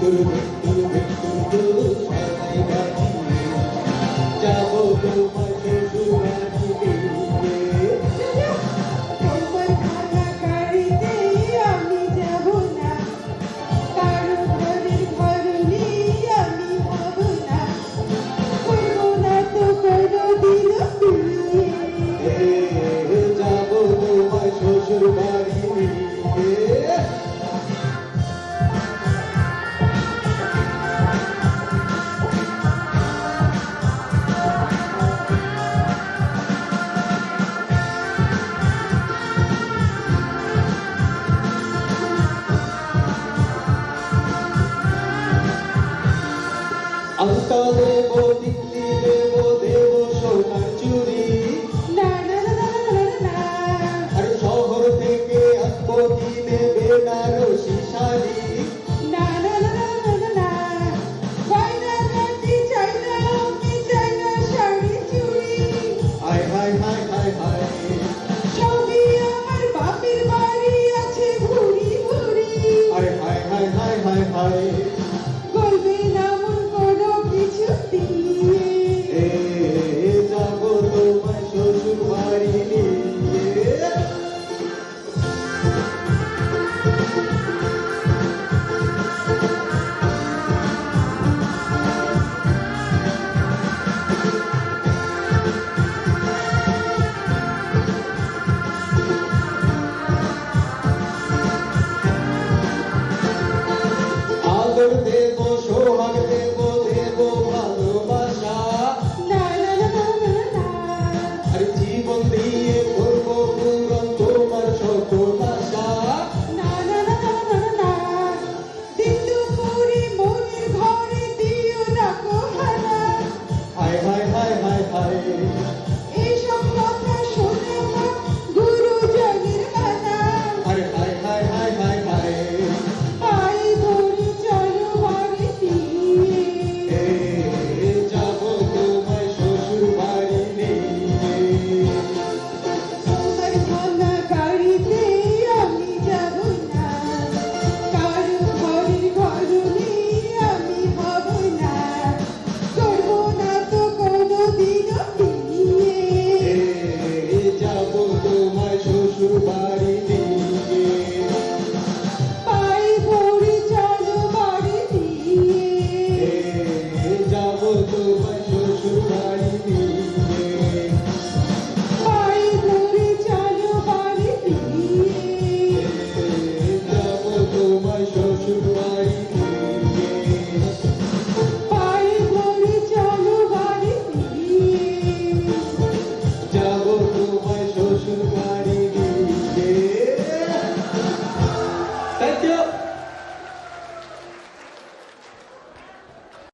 সদাই বাজিয়ে যাব তোমার শ্বশুর বাড়ি নিয়ে। তোমার ভাঙা গাড়িতে আমি যাব না, কারো ঘরের ঘর নিয়ে আমি হব না, করব না তো কোনোদিন বিয়ে। যাব তোমার শ্বশুর বাড়ি নিয়ে। আংটা দেব, টিকলি দেব, দেব সোনার চুড়ি। না না না না না, আর শহর থেকে আনবো কিনে বেনারসি শাড়ি। না না না না না না, গয়না গাটি চাই না, আমি চাই না শাড়ি চুড়ি। হায় হায় হায় হায় হায়, সবই আমার বাপের বাড়ি আছে ভুরি ভুরি। হায় হায় হায় হায় হায় হায়,